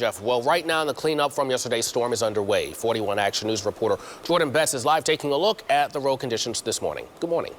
Jeff. Well, right now, the cleanup from yesterday's storm is underway. 41 Action News reporter Jordan Betts is live taking a look at the road conditions this morning. Good morning.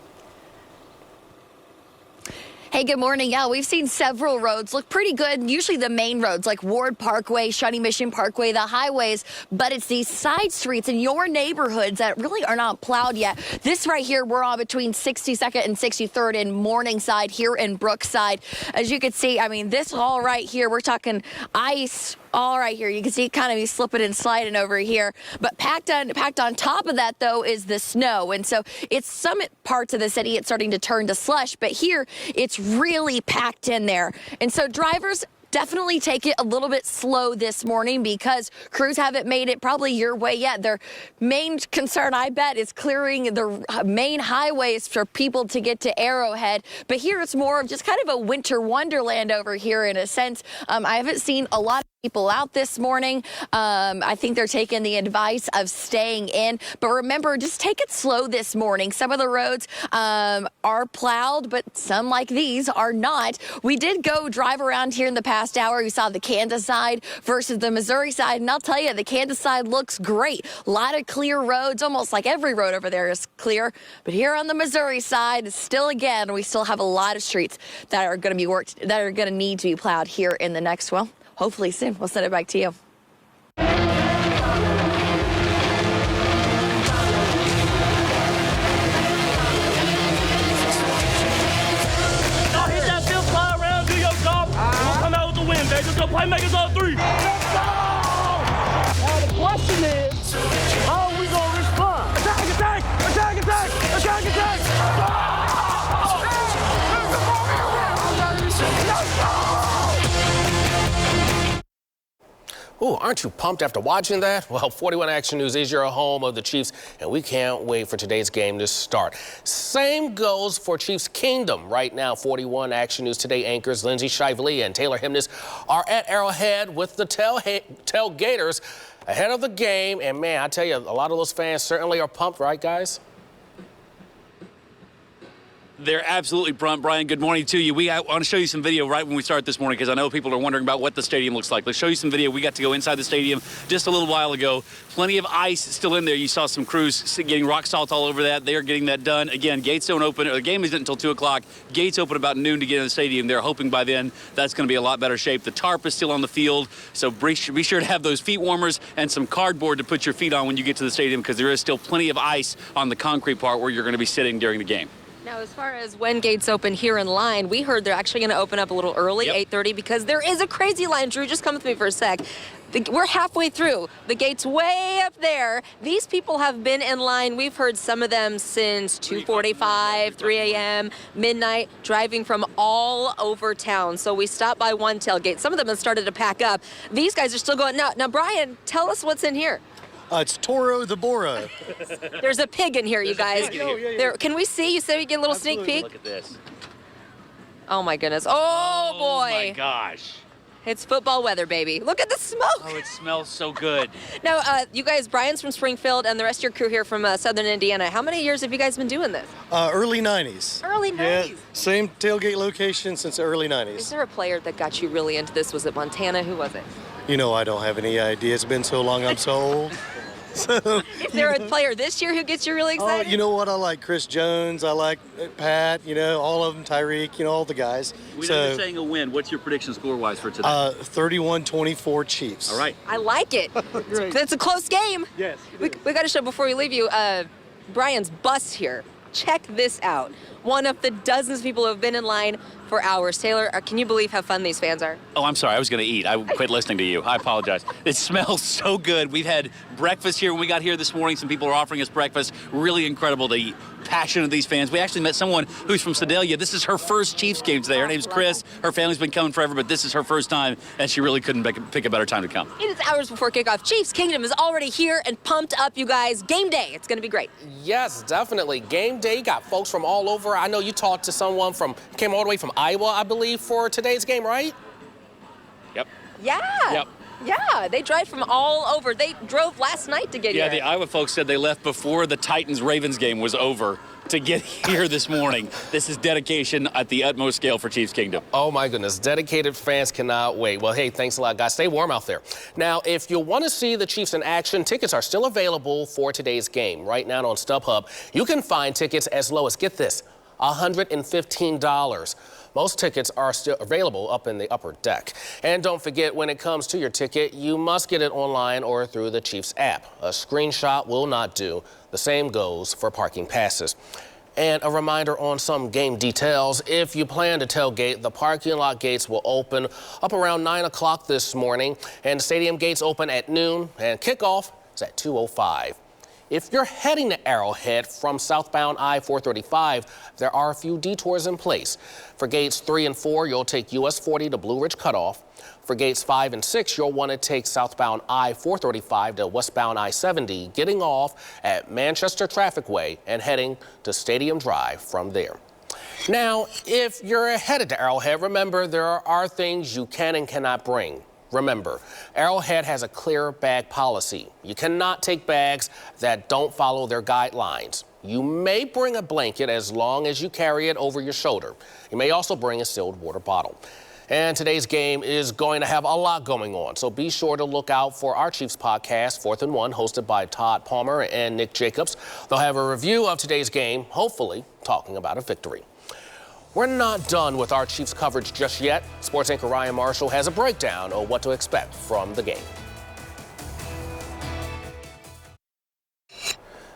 Hey, good morning. Yeah, we've seen several roads look pretty good. Usually the main roads like Ward Parkway, Shawnee Mission Parkway, the highways, but it's these side streets in your neighborhoods that really are not plowed yet. This right here, we're on between 62nd and 63rd in Morningside here in Brookside. As you can see, I mean, this all right here, we're talking ice. All right here, you can see it kind of be slipping and sliding over here. But packed on top of that, though, is the snow. And so it's some parts of the city, it's starting to turn to slush. But here, it's really packed in there. And so drivers definitely take it a little bit slow this morning because crews haven't made it probably your way yet. Their main concern, I bet, is clearing the main highways for people to get to Arrowhead. But here it's more of just kind of a winter wonderland over here in a sense. I haven't seen a lot of people out this morning. I think they're taking the advice of staying in. But remember, just take it slow this morning. Some of the roads are plowed, but some like these are not. We did go drive around here in the past hour. We saw the Kansas side versus the Missouri side. And I'll tell you, the Kansas side looks great. A lot of clear roads, almost like every road over there is clear. But here on the Missouri side, still again, we still have a lot of streets that are going to be worked, that are going to need to be plowed here in the next, well, hopefully soon. We'll send it back to you. Let's go, playmakers on three. Let's go! Now the question is, how are we going to respond? Attack, attack, attack, attack, attack, attack. Ooh, aren't you pumped after watching that? Well, 41 Action News is your home of the Chiefs, and we can't wait for today's game to start. Same goes for Chiefs Kingdom. Right now, 41 Action News Today anchors Lindsay Shively and Taylor Himnes are at Arrowhead with the Tailgaters ahead of the game. And, man, I tell you, a lot of those fans certainly are pumped, right, guys? They're absolutely pumped. Brian, good morning to you. I want to show you some video right when we start this morning because I know people are wondering about what the stadium looks like. Let's show you some video. We got to go inside the stadium just a little while ago. Plenty of ice still in there. You saw some crews getting rock salt all over that. They're getting that done. Again, gates don't open. The game isn't until 2 o'clock. Gates open about noon to get in the stadium. They're hoping by then that's going to be a lot better shape. The tarp is still on the field, so be sure to have those feet warmers and some cardboard to put your feet on when you get to the stadium because there is still plenty of ice on the concrete part where you're going to be sitting during the game. Now, as far as when gates open here in line, we heard they're actually going to open up a little early, 8:30, because there is a crazy line. Drew, just come with me for a sec. We're halfway through. The gate's way up there. These people have been in line. We've heard some of them since 2:45, 3 a.m., midnight, driving from all over town. So we stopped by one tailgate. Some of them have started to pack up. These guys are still going. Now, Brian, tell us what's in here. It's Toro the Bora. There's a pig in here, you guys. There, can we see? You said we get a little Absolutely. sneak peek? Look at this. Oh, my goodness. Oh, boy. Oh, my gosh. It's football weather, baby. Look at the smoke. Oh, it smells so good. Now, you guys, Brian's from Springfield and the rest of your crew here from Southern Indiana. How many years have you guys been doing this? Early 90s. Early 90s. Yeah, same tailgate location since the early 90s. Is there a player that got you really into this? Was it Montana? Who was it? You know, I don't have any idea. It's been so long, I'm so old. So, Is there a player this year who gets you really excited? you know what? I like Chris Jones. I like Pat, you know, all of them, Tyreek, you know, all the guys. We know you're saying a win. What's your prediction score-wise for today? 31-24 Chiefs. All right. I like it. That's a close game. Yes. We got to show before we leave you, Brian's bus here. Check this out. One of the dozens of people who have been in line for hours. Taylor, can you believe how fun these fans are? Oh, I'm sorry. I was going to eat. I quit listening to you. I apologize. It smells so good. We've had breakfast here when we got here this morning. Some people are offering us breakfast. Really incredible, the passion of these fans. We actually met someone who's from Sedalia. This is her first Chiefs game today. Her name's Chris. Her family's been coming forever, but this is her first time, and she really couldn't pick a better time to come. It is hours before kickoff. Chiefs Kingdom is already here and pumped up, you guys. Game day. It's going to be great. Yes, definitely. Game day. Got folks from all over. I know you talked to someone came all the way from Iowa, I believe, for today's game, right? Yep. Yeah. Yep. Yeah, they drive from all over. They drove last night to get here. Yeah, the Iowa folks said they left before the Titans-Ravens game was over to get here this morning. This is dedication at the utmost scale for Chiefs Kingdom. Oh, my goodness. Dedicated fans cannot wait. Well, hey, thanks a lot, guys. Stay warm out there. Now, if you want to see the Chiefs in action, tickets are still available for today's game. Right now on StubHub, you can find tickets as low as, get this, $115. Most tickets are still available up in the upper deck. And don't forget, when it comes to your ticket, you must get it online or through the Chiefs app. A screenshot will not do. The same goes for parking passes. And a reminder on some game details. If you plan to tailgate, the parking lot gates will open up around 9 o'clock this morning, and stadium gates open at noon, and kickoff is at 2:05. If you're heading to Arrowhead from southbound I-435, there are a few detours in place. For gates 3 and 4, you'll take US 40 to Blue Ridge Cutoff. For gates 5 and 6, you'll want to take southbound I-435 to westbound I-70, getting off at Manchester Traffic Way and heading to Stadium Drive from there. Now, if you're headed to Arrowhead, remember there are things you can and cannot bring. Remember, Arrowhead has a clear bag policy. You cannot take bags that don't follow their guidelines. You may bring a blanket as long as you carry it over your shoulder. You may also bring a sealed water bottle. And today's game is going to have a lot going on, so be sure to look out for our Chiefs podcast, 4th and 1, hosted by Todd Palmer and Nick Jacobs. They'll have a review of today's game, hopefully talking about a victory. We're not done with our Chiefs coverage just yet. Sports anchor Ryan Marshall has a breakdown of what to expect from the game.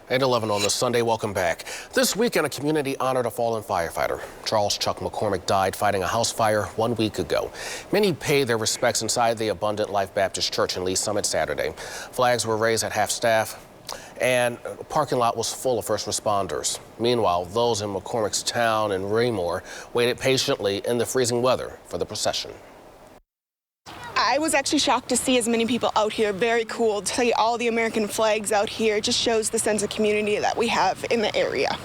8:11 on this Sunday. Welcome back. This weekend, a community honored a fallen firefighter. Charles Chuck McCormick died fighting a house fire 1 week ago. Many paid their respects inside the Abundant Life Baptist Church in Lee Summit Saturday. Flags were raised at half-staff, and the parking lot was full of first responders. Meanwhile, those in McCormick's town and Raymore waited patiently in the freezing weather for the procession. I was actually shocked to see as many people out here. Very cool to see all the American flags out here. It just shows the sense of community that we have in the area.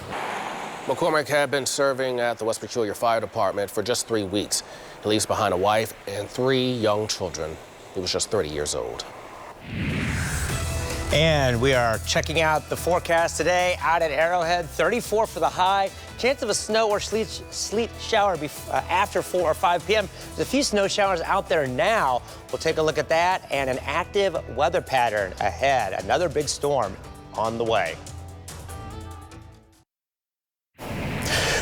McCormick had been serving at the West Peculiar Fire Department for just 3 weeks. He leaves behind a wife and 3 young children. He was just 30 years old. And we are checking out the forecast today out at Arrowhead. 34 for the high. Chance of a snow or sleet shower after 4 or 5 p.m. There's a few snow showers out there now. We'll take a look at that and an active weather pattern ahead. Another big storm on the way.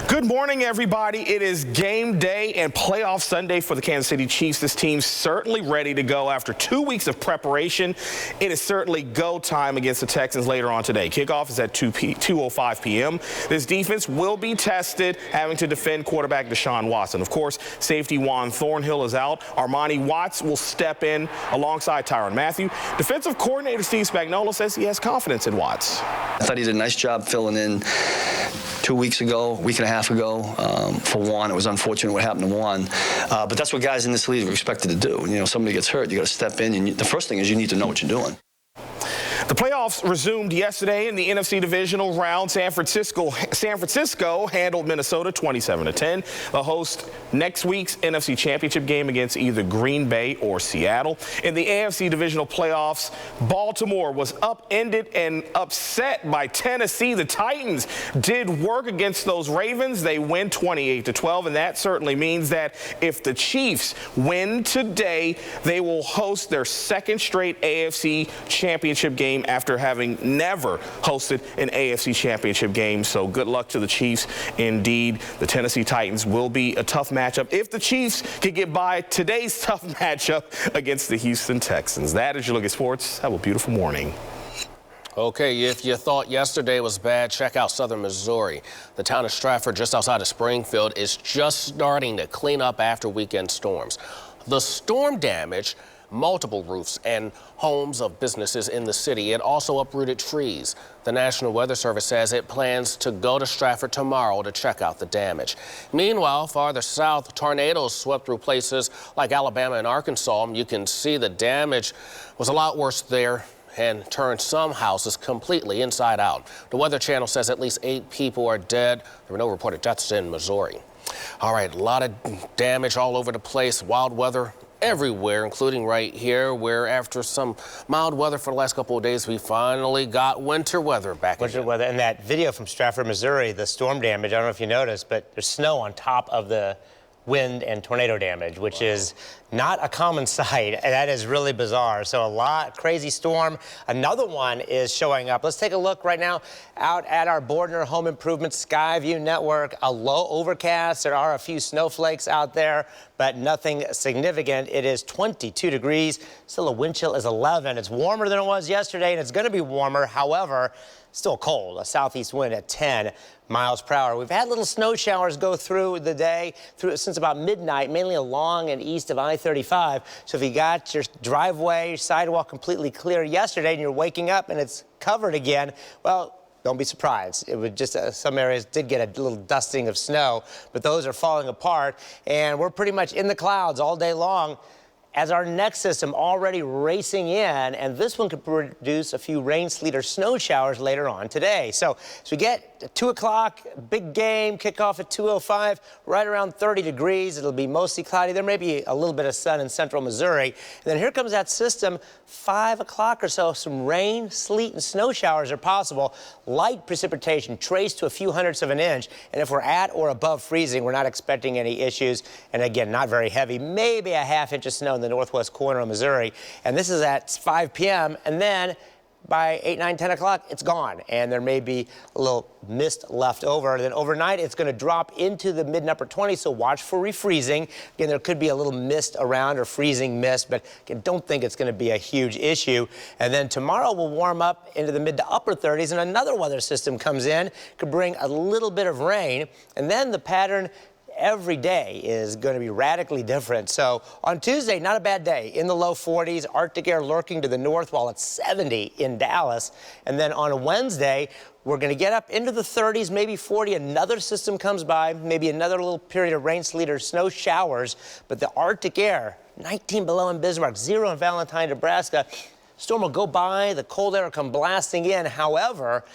Good morning, everybody. It is game day and playoff Sunday for the Kansas City Chiefs. This team's certainly ready to go after 2 weeks of preparation. It is certainly go time against the Texans later on today. Kickoff is at 2:05 p.m. This defense will be tested, having to defend quarterback Deshaun Watson. Of course, safety Juan Thornhill is out. Armani Watts will step in alongside Tyrann Mathieu. Defensive coordinator Steve Spagnuolo says he has confidence in Watts. I thought he did a nice job filling in 2 weeks ago, a week and a half ago. For Juan, it was unfortunate what happened to Juan. But that's what guys in this league are expected to do. You know, somebody gets hurt, you got to step in. And the first thing is you need to know what you're doing. The playoffs resumed yesterday in the NFC divisional round. San Francisco handled Minnesota 27-10. They'll host next week's NFC Championship game against either Green Bay or Seattle. In the AFC divisional playoffs, Baltimore was upended and upset by Tennessee. The Titans did work against those Ravens. They win 28-12, and that certainly means that if the Chiefs win today, they will host their second straight AFC Championship game after having never hosted an AFC Championship game. So good luck to the Chiefs. Indeed, the Tennessee Titans will be a tough matchup if the Chiefs can get by today's tough matchup against the Houston Texans. That is your look at sports. Have a beautiful morning. Okay, if you thought yesterday was bad, check out southern Missouri. The town of Stratford, just outside of Springfield, is just starting to clean up after weekend storms. The storm damaged multiple roofs and homes of businesses in the city. It also uprooted trees. The National Weather Service says it plans to go to Stratford tomorrow to check out the damage. Meanwhile, farther south, tornadoes swept through places like Alabama and Arkansas. You can see the damage was a lot worse there and turned some houses completely inside out. The Weather Channel says at least 8 people are dead. There were no reported deaths in Missouri. All right, a lot of damage all over the place. Wild weather everywhere, including right here, where after some mild weather for the last couple of days, we finally got winter weather back. Winter weather, and that video from Stratford, Missouri, the storm damage, I don't know if you noticed, but there's snow on top of the wind and tornado damage, which is not a common sight, and that is really bizarre. So a crazy storm. Another one is showing up. Let's take a look right now out at our Bordner Home Improvement Skyview Network. A low overcast. There are a few snowflakes out there, but nothing significant. It is 22 degrees. Still a wind chill is 11. It's warmer than it was yesterday, and it's going to be warmer. However, still cold. A southeast wind at 10 miles per hour. We've had little snow showers go through the day since about midnight, mainly along and east of I-35. So if you got your driveway, your sidewalk completely clear yesterday and you're waking up and it's covered again, well, don't be surprised. It would just some areas did get a little dusting of snow, but those are falling apart, and we're pretty much in the clouds all day long, as our next system already racing in, and this one could produce a few rain, sleet, or snow showers later on today. So as we get 2 o'clock, big game, kickoff at 2:05, right around 30 degrees. It'll be mostly cloudy. There may be a little bit of sun in central Missouri. And then here comes that system, 5 o'clock or so, some rain, sleet, and snow showers are possible. Light precipitation traced to a few hundredths of an inch. And if we're at or above freezing, we're not expecting any issues. And again, not very heavy, maybe a half inch of snow in the northwest corner of Missouri. And this is at 5 p.m. And then by 8, 9, 10 o'clock, it's gone. And there may be a little mist left over. And then overnight, it's going to drop into the mid and upper 20s, so watch for refreezing. Again, there could be a little mist around or freezing mist, but again, don't think it's going to be a huge issue. And then tomorrow will warm up into the mid to upper 30s, and another weather system comes in, could bring a little bit of rain. And then the pattern every day is going to be radically different. So on Tuesday, not a bad day. In the low 40s, Arctic air lurking to the north while it's 70 in Dallas. And then on Wednesday, we're going to get up into the 30s, maybe 40. Another system comes by, maybe another little period of rain, sleet, or snow showers. But the Arctic air, 19 below in Bismarck, 0 in Valentine, Nebraska. Storm will go by. The cold air will come blasting in. However,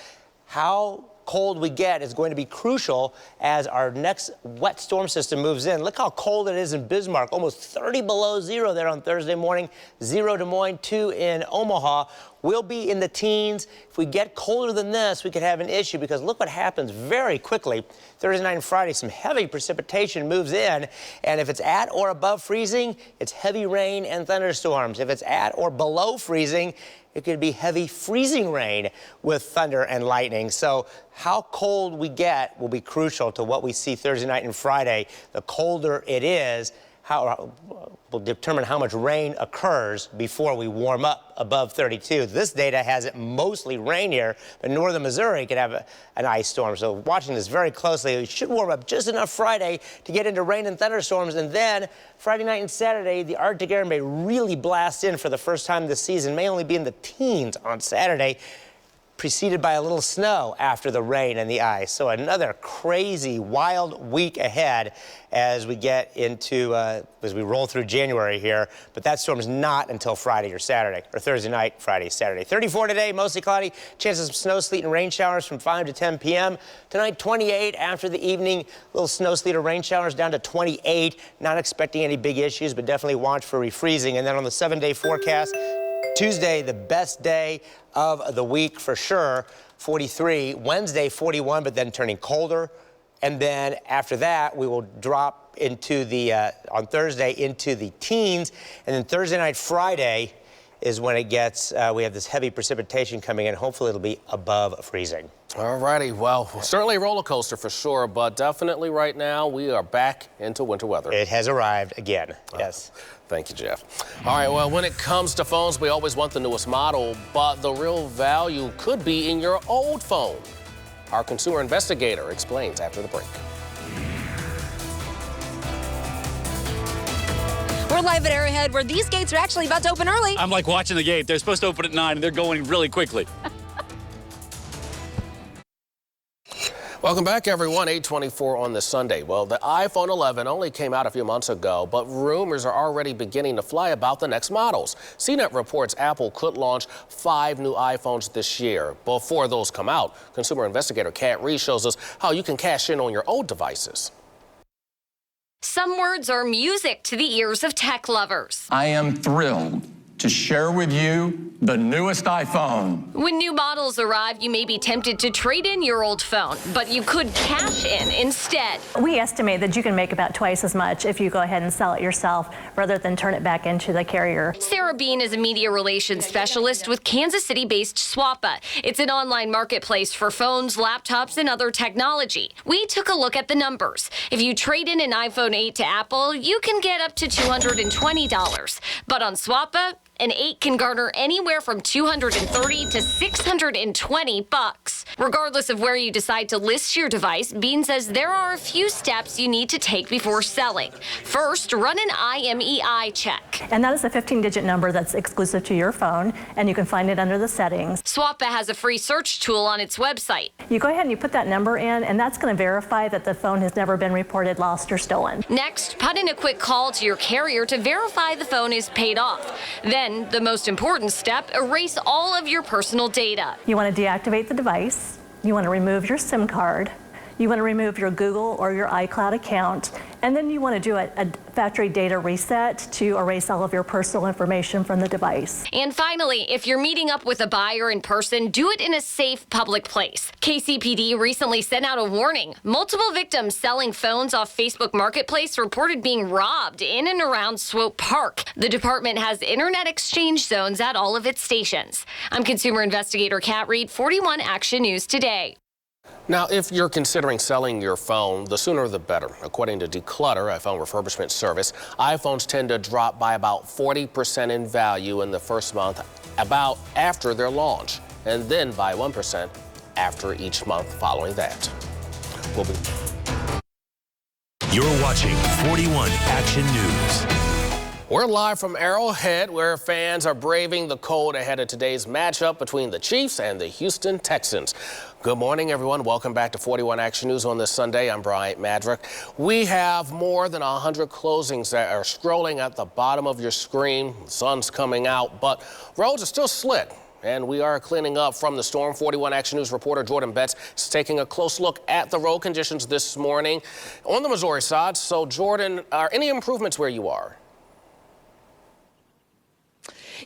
how cold we get is going to be crucial as our next wet storm system moves in. Look how cold it is in Bismarck, almost 30 below zero there on Thursday morning, 0 Des Moines, 2 in Omaha. We'll be in the teens. If we get colder than this, we could have an issue, because look what happens very quickly. Thursday night and Friday, some heavy precipitation moves in, and if it's at or above freezing, it's heavy rain and thunderstorms. If it's at or below freezing, it could be heavy freezing rain with thunder and lightning. So how cold we get will be crucial to what we see Thursday night and Friday. The colder it is, will determine how much rain occurs before we warm up above 32. This data has it mostly rainier, but northern Missouri could have an ice storm. So watching this very closely, we should warm up just enough Friday to get into rain and thunderstorms. And then Friday night and Saturday, the Arctic air may really blast in for the first time this season, may only be in the teens on Saturday, preceded by a little snow after the rain and the ice. So another crazy, wild week ahead as we get into, as we roll through January here. But that storm is not until Friday or Saturday, or Thursday night, Friday, Saturday. 34 today, mostly cloudy. Chances of snow, sleet, and rain showers from 5 to 10 p.m. Tonight, 28 after the evening. Little snow, sleet, or rain showers down to 28. Not expecting any big issues, but definitely watch for refreezing. And then on the 7-day forecast, Tuesday, the best day of the week for sure, 43. Wednesday, 41, but then turning colder. And then after that, we will drop into the, on Thursday, into the teens. And then Thursday night, Friday is when it gets, we have this heavy precipitation coming in. Hopefully it'll be above freezing. All righty. Well, certainly a roller coaster for sure, but definitely right now we are back into winter weather. It has arrived again. Yes. Thank you, Jeff. All right, well, when it comes to phones, we always want the newest model, but the real value could be in your old phone. Our consumer investigator explains after the break. We're live at Arrowhead, where these gates are actually about to open early. I'm like watching the gate. They're supposed to open at 9, and they're going really quickly. Welcome back, everyone. 8:24 on this Sunday. Well, the iPhone 11 only came out a few months ago, but rumors are already beginning to fly about the next models. CNET reports Apple could launch 5 new iPhones this year. Before those come out, consumer investigator Kat Reed shows us how you can cash in on your old devices. Some words are music to the ears of tech lovers. I am thrilled to share with you the newest iPhone. When new models arrive, you may be tempted to trade in your old phone, but you could cash in instead. We estimate that you can make about twice as much if you go ahead and sell it yourself rather than turn it back into the carrier. Sarah Bean is a media relations specialist with Kansas City-based Swappa. It's an online marketplace for phones, laptops, and other technology. We took a look at the numbers. If you trade in an iPhone 8 to Apple, you can get up to $220. But on Swappa, an 8 can garner anywhere from $230 to $620. Regardless of where you decide to list your device, Bean says there are a few steps you need to take before selling. First, run an IMEI check. And that is a 15-digit number that's exclusive to your phone, and you can find it under the settings. Swappa has a free search tool on its website. You go ahead and you put that number in, and that's going to verify that the phone has never been reported lost or stolen. Next, put in a quick call to your carrier to verify the phone is paid off. Then, the most important step, erase all of your personal data. You want to deactivate the device. You want to remove your SIM card. You want to remove your Google or your iCloud account. And then you want to do a factory data reset to erase all of your personal information from the device. And finally, if you're meeting up with a buyer in person, do it in a safe public place. KCPD recently sent out a warning. Multiple victims selling phones off Facebook Marketplace reported being robbed in and around Swope Park. The department has internet exchange zones at all of its stations. I'm consumer investigator Kat Reed, 41 Action News Today. Now, if you're considering selling your phone, the sooner the better. According to Declutter, a phone refurbishment service, iPhones tend to drop by about 40% in value in the first month about after their launch, and then by 1% after each month following that. You're watching 41 Action News. We're live from Arrowhead, where fans are braving the cold ahead of today's matchup between the Chiefs and the Houston Texans. Good morning, everyone. Welcome back to 41 Action News on this Sunday. I'm Bryant Madrick. We have more than 100 closings that are scrolling at the bottom of your screen. The sun's coming out, but roads are still slick. And we are cleaning up from the storm. 41 Action News reporter Jordan Betts is taking a close look at the road conditions this morning on the Missouri side. So, Jordan, are any improvements where you are?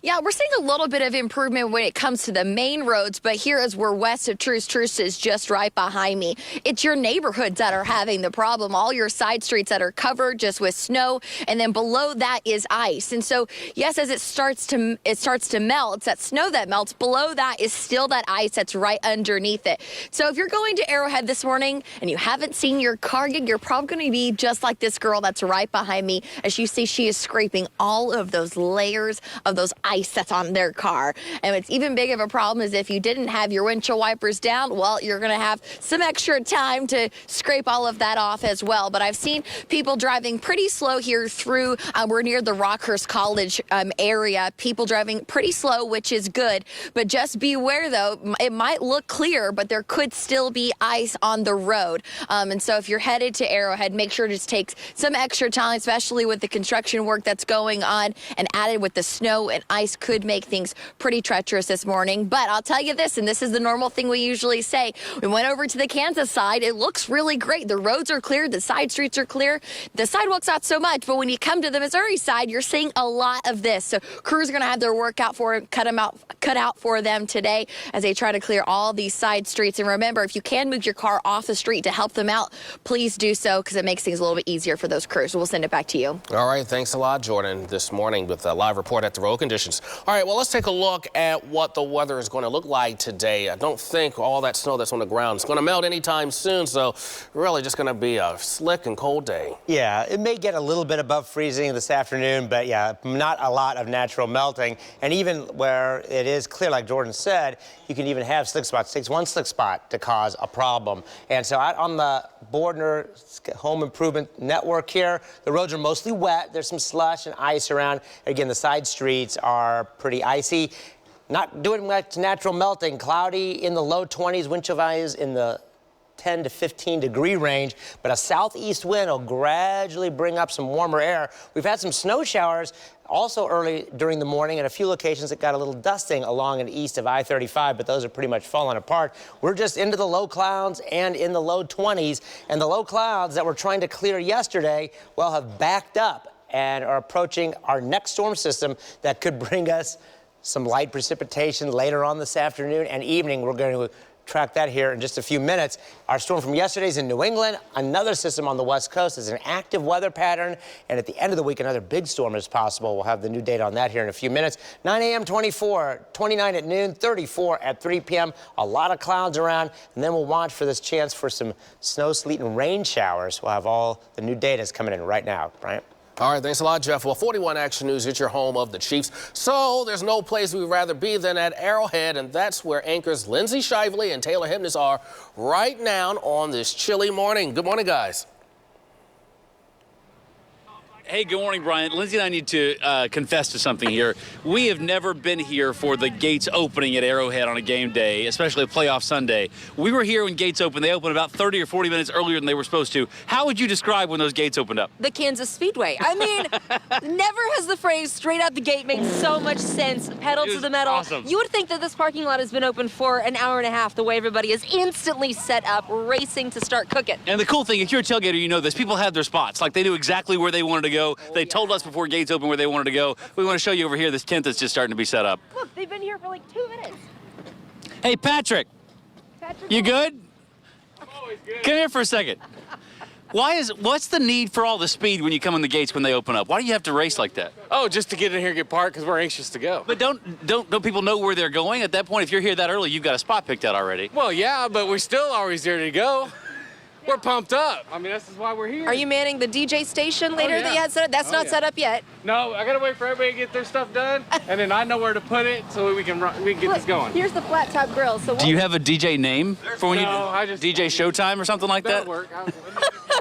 Yeah, we're seeing a little bit of improvement when it comes to the main roads, but here as we're west of Truce, Truce is just right behind me. It's your neighborhoods that are having the problem, all your side streets that are covered just with snow, and then below that is ice. And so, yes, as it starts to melt, it's that snow that melts. Below that is still that ice that's right underneath it. So if you're going to Arrowhead this morning and you haven't seen your car yet, you're probably going to be just like this girl that's right behind me. As you see, she is scraping all of those layers of those ice that's on their car. And it's even big of a problem is if you didn't have your windshield wipers down, well, you're going to have some extra time to scrape all of that off as well. But I've seen people driving pretty slow here through, we're near the Rockhurst College area, people driving pretty slow, which is good. But just beware, though, it might look clear, but there could still be ice on the road. And so if you're headed to Arrowhead, make sure to just take some extra time, especially with the construction work that's going on, and added with the snow and ice could make things pretty treacherous this morning. But I'll tell you this, and this is the normal thing we usually say. We went over to the Kansas side. It looks really great. The roads are clear. The side streets are clear. The sidewalks not so much. But when you come to the Missouri side, you're seeing a lot of this. So crews are going to have their work cut out for them today as they try to clear all these side streets. And remember, if you can move your car off the street to help them out, please do so because it makes things a little bit easier for those crews. So we'll send it back to you. All right. Thanks a lot, Jordan, this morning with a live report at the road conditions. All right. Well, let's take a look at what the weather is going to look like today. I don't think all that snow that's on the ground is going to melt anytime soon. So really just going to be a slick and cold day. Yeah, it may get a little bit above freezing this afternoon, but yeah, not a lot of natural melting. And even where it is clear, like Jordan said, you can even have slick spots. It takes one slick spot to cause a problem. And so out on the Bordner Home Improvement Network here, the roads are mostly wet. There's some slush and ice around. Again, the side streets are pretty icy. Not doing much natural melting. Cloudy in the low 20s, wind chill values in the 10 to 15 degree range, but a southeast wind will gradually bring up some warmer air. We've had some snow showers Also early during the morning, at a few locations, it got a little dusting along and east of I-35, but those are pretty much falling apart. We're just into the low clouds and in the low 20s, and the low clouds that we're trying to clear yesterday, well, have backed up and are approaching our next storm system that could bring us some light precipitation later on this afternoon and evening. We're going to track that here in just a few minutes. Our storm from yesterday's in New England. Another system on the west coast is an active weather pattern. And at the end of the week, another big storm is possible. We'll have the new data on that here in a few minutes. 9 a.m. 24, 29 at noon, 34 at 3 p.m. A lot of clouds around. And then we'll watch for this chance for some snow, sleet, and rain showers. We'll have all the new data coming in right now. Bryant? All right, thanks a lot, Jeff. Well, 41 Action News is your home of the Chiefs. So there's no place we'd rather be than at Arrowhead, and that's where anchors Lindsay Shively and Taylor Hibnes are right now on this chilly morning. Good morning, guys. Hey, good morning, Brian. Lindsay and I need to confess to something here. We have never been here for the gates opening at Arrowhead on a game day, especially a playoff Sunday. We were here when gates opened. They opened about 30 or 40 minutes earlier than they were supposed to. How would you describe when those gates opened up? The Kansas Speedway. I mean, never has the phrase straight out the gate made so much sense. Pedal to the metal. Awesome. You would think that this parking lot has been open for an hour and a half, the way everybody is instantly set up, racing to start cooking. And the cool thing, if you're a tailgater, you know this. People have their spots. Like, they knew exactly where they wanted to go. They told us before gates open where they wanted to go. We want to show you over here this tent that's just starting to be set up. Look, they've been here for like 2 minutes. Hey, Patrick. You good? Come here for a second. What's the need for all the speed when you come in the gates when they open up? Why do you have to race like that? Oh, just to get in here and get parked because we're anxious to go. But don't people know where they're going? At that point, if you're here that early, you've got a spot picked out already. Well, yeah, but we're still always ready to go. We're pumped up. I mean, this is why we're here. Are you manning the DJ station later yeah. that you had set up? That's not set up yet. No, I gotta wait for everybody to get their stuff done, and then I know where to put it so we can get this going. Here's the flat top grill. So do you have a DJ name for when I just DJ Showtime or something like that? That'll work.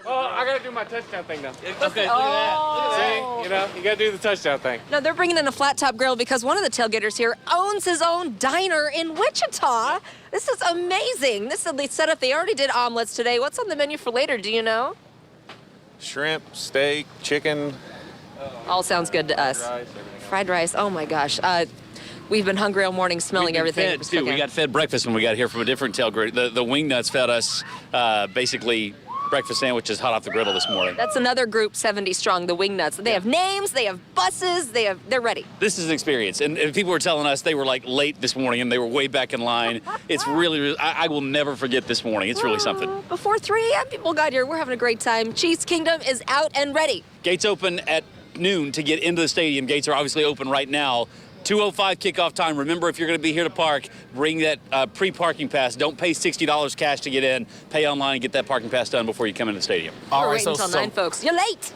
I gotta do my touchdown thing now. Okay, look at that. See, you know, you gotta do the touchdown thing. No, they're bringing in a flat top grill because one of the tailgaters here owns his own diner in Wichita. This is amazing. This is the setup. They already did omelets today. What's on the menu for later? Do you know? Shrimp, steak, chicken. All sounds good to us. Fried rice. Oh my gosh. We've been hungry all morning, smelling everything. Fed too. We got fed breakfast when we got here from a different tailgate. The wing nuts fed us basically breakfast sandwiches hot off the griddle this morning. That's another group 70 strong, the Wingnuts. They have names, they have buses, they're ready. This is an experience, and people were telling us they were like late this morning and they were way back in line. It's really, I will never forget this morning. It's really something. Before 3 a.m. people got here, we're having a great time. Chiefs Kingdom is out and ready. Gates open at noon to get into the stadium. Gates are obviously open right now. 2:05 kickoff time. Remember, if you're going to be here to park, bring that pre-parking pass. Don't pay $60 cash to get in. Pay online and get that parking pass done before you come into the stadium. We're waiting until 9, folks. You're late.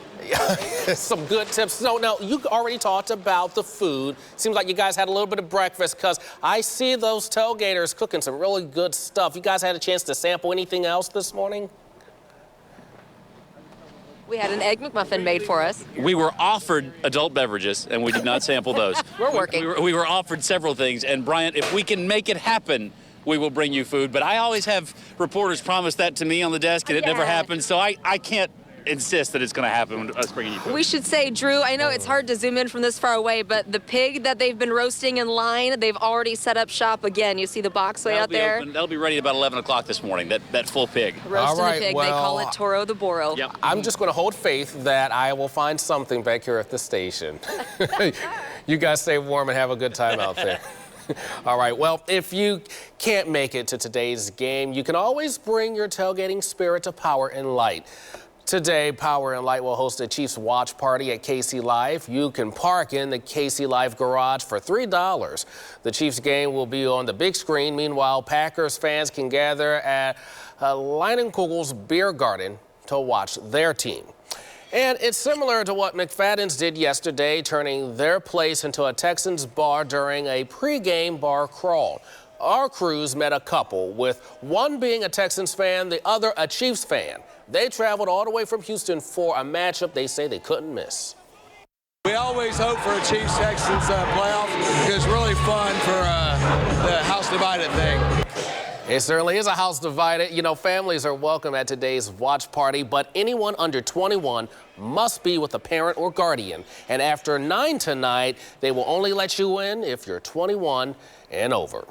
Some good tips. So now, you already talked about the food. Seems like you guys had a little bit of breakfast because I see those tailgaters cooking some really good stuff. You guys had a chance to sample anything else this morning? We had an Egg McMuffin made for us. We were offered adult beverages, and we did not sample those. We're working. We were offered several things, and Bryant, if we can make it happen, we will bring you food. But I always have reporters promise that to me on the desk, and it never happens, so I can't insist that it's going to happen with us bringing you food. We should say, Drew, I know it's hard to zoom in from this far away, but the pig that they've been roasting in line, they've already set up shop again. You see the box way out there? That'll be ready about 11 o'clock this morning, that full pig. Roasting the pig. They call it Toro de Boro. Yep. I'm just going to hold faith that I will find something back here at the station. You guys stay warm and have a good time out there. All right, well, if you can't make it to today's game, you can always bring your tailgating spirit to Power and Light. Today, Power and Light will host a Chiefs watch party at KC Live. You can park in the KC Live garage for $3. The Chiefs game will be on the big screen. Meanwhile, Packers fans can gather at Leinenkugel's Beer Garden to watch their team. And it's similar to what McFadden's did yesterday, turning their place into a Texans bar during a pregame bar crawl. Our crews met a couple, with one being a Texans fan, the other a Chiefs fan. They traveled all the way from Houston for a matchup they say they couldn't miss. We always hope for a Chiefs-Texans playoff because it's really fun for the house divided thing. It certainly is a house divided. You know, families are welcome at today's watch party, but anyone under 21 must be with a parent or guardian. And after 9 tonight, they will only let you in if you're 21 and over.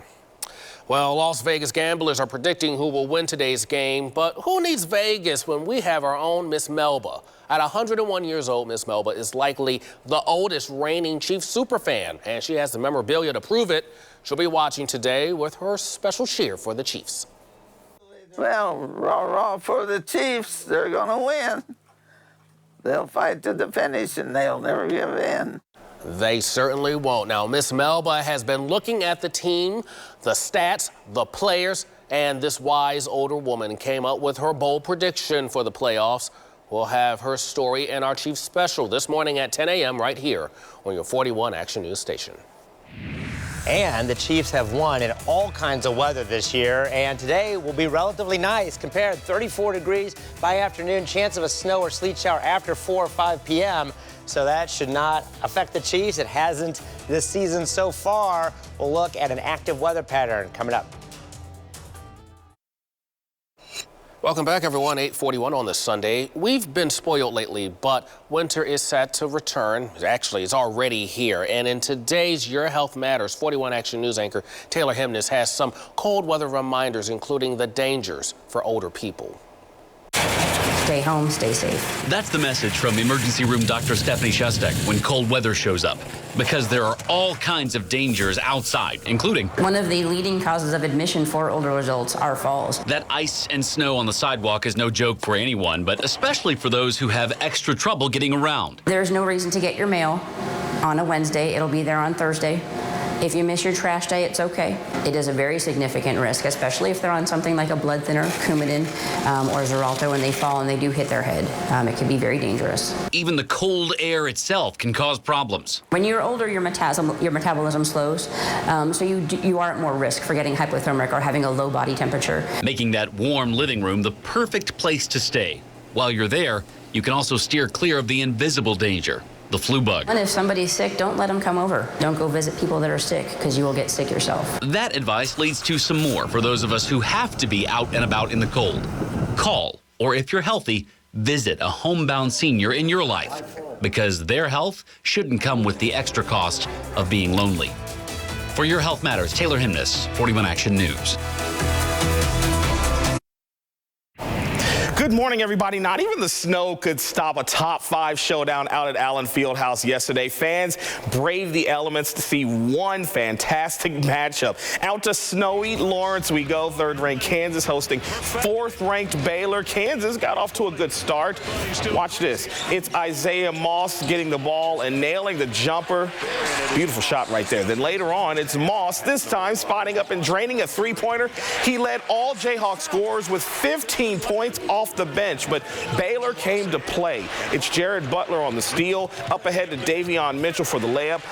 Well, Las Vegas gamblers are predicting who will win today's game, but who needs Vegas when we have our own Miss Melba? At 101 years old, Miss Melba is likely the oldest reigning Chiefs superfan, and she has the memorabilia to prove it. She'll be watching today with her special cheer for the Chiefs. Well, rah-rah for the Chiefs. They're going to win. They'll fight to the finish, and they'll never give in. They certainly won't. Now, Miss Melba has been looking at the team, the stats, the players, and this wise older woman came up with her bold prediction for the playoffs. We'll have her story in our Chiefs special this morning at 10 a.m. right here on your 41 Action News station. And the Chiefs have won in all kinds of weather this year, and today will be relatively nice compared. 34 degrees by afternoon, chance of a snow or sleet shower after 4 or 5 p.m. So that should not affect the Chiefs. It hasn't this season so far. We'll look at an active weather pattern coming up. Welcome back, everyone. 8:41 on this Sunday. We've been spoiled lately, but winter is set to return. Actually, it's already here. And in today's Your Health Matters, 41 Action News anchor Taylor Hemness has some cold weather reminders, including the dangers for older people. Stay home, stay safe. That's the message from emergency room Dr. Stephanie Shustek when cold weather shows up. Because there are all kinds of dangers outside, including one of the leading causes of admission for older adults are falls. That ice and snow on the sidewalk is no joke for anyone, but especially for those who have extra trouble getting around. There's no reason to get your mail on a Wednesday. It'll be there on Thursday. If you miss your trash day, it's okay. It is a very significant risk, especially if they're on something like a blood thinner, Coumadin, or Xarelto, and they fall and they do hit their head. It can be very dangerous. Even the cold air itself can cause problems. When you're older, your metabolism slows, so you are at more risk for getting hypothermic or having a low body temperature. Making that warm living room the perfect place to stay. While you're there, you can also steer clear of the invisible danger, the flu bug. And if somebody's sick, don't let them come over. Don't go visit people that are sick, because you will get sick yourself. That advice leads to some more for those of us who have to be out and about in the cold. Call, or if you're healthy, visit a homebound senior in your life, because their health shouldn't come with the extra cost of being lonely. For Your Health Matters, Taylor Hemness, 41 Action News. Good morning, everybody. Not even the snow could stop a top 5 showdown out at Allen Fieldhouse yesterday. Fans braved the elements to see one fantastic matchup. Out to snowy Lawrence we go. 3rd-ranked Kansas hosting 4th-ranked Baylor. Kansas got off to a good start. Watch this. It's Isaiah Moss getting the ball and nailing the jumper. Beautiful shot right there. Then later on, it's Moss, this time spotting up and draining a 3-pointer. He led all Jayhawk scorers with 15 points off the bench, but Baylor came to play. It's Jared Butler on the steal, up ahead to Davion Mitchell for the layup.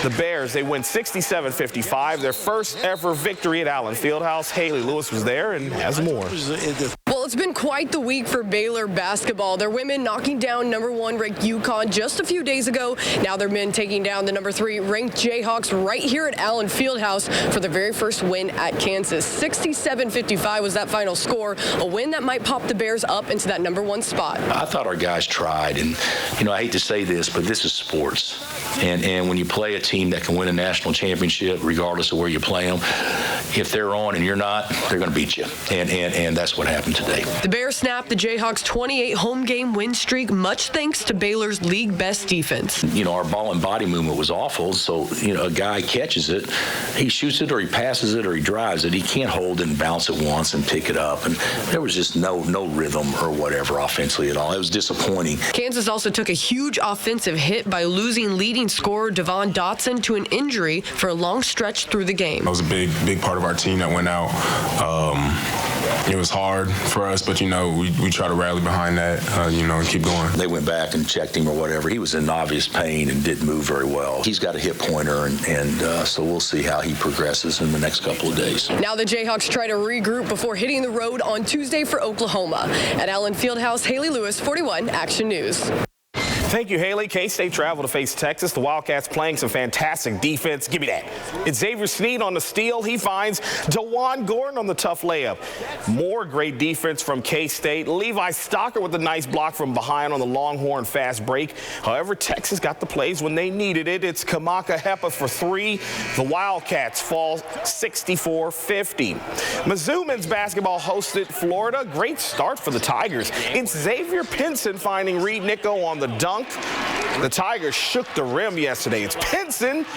The Bears, they win 67-55, their first ever victory at Allen Fieldhouse. Haley Lewis was there and has more. Well, it's been quite the week for Baylor basketball. Their women knocking down #1 ranked UConn just a few days ago. Now their men taking down the #3 ranked Jayhawks right here at Allen Fieldhouse for their very first win at Kansas. 67-55 was that final score, a win that might pop the Bears up into that #1 spot. I thought our guys tried, and I hate to say this, but this is sports. And when you play a team that can win a national championship, regardless of where you play them, if they're on and you're not, they're going to beat you. And that's what happened today. The Bears snapped the Jayhawks' 28 home game win streak, much thanks to Baylor's league best defense. Our ball and body movement was awful. So, a guy catches it, he shoots it or he passes it or he drives it. He can't hold it and bounce it once and pick it up. And there was just no rhythm or whatever offensively at all. It was disappointing. Kansas also took a huge offensive hit by losing leading scorer Devon Dotson to an injury for a long stretch through the game. That was a big part of our team that went out. It was hard for us, but, we try to rally behind that, and keep going. They went back and checked him or whatever. He was in obvious pain and didn't move very well. He's got a hip pointer, and so we'll see how he progresses in the next couple of days. Now the Jayhawks try to regroup before hitting the road on Tuesday for Oklahoma. At Allen Fieldhouse, Haley Lewis, 41 Action News. Thank you, Haley. K-State traveled to face Texas. The Wildcats playing some fantastic defense. Give me that. It's Xavier Sneed on the steal. He finds DeJuan Gordon on the tough layup. More great defense from K-State. Levi Stocker with a nice block from behind on the Longhorn fast break. However, Texas got the plays when they needed it. It's Kamaka Hepa for three. The Wildcats fall 64-50. Mizzou men's basketball hosted Florida. Great start for the Tigers. It's Xavier Pinson finding Reed Nico on the dunk. The Tigers shook the rim yesterday. It's Pinson.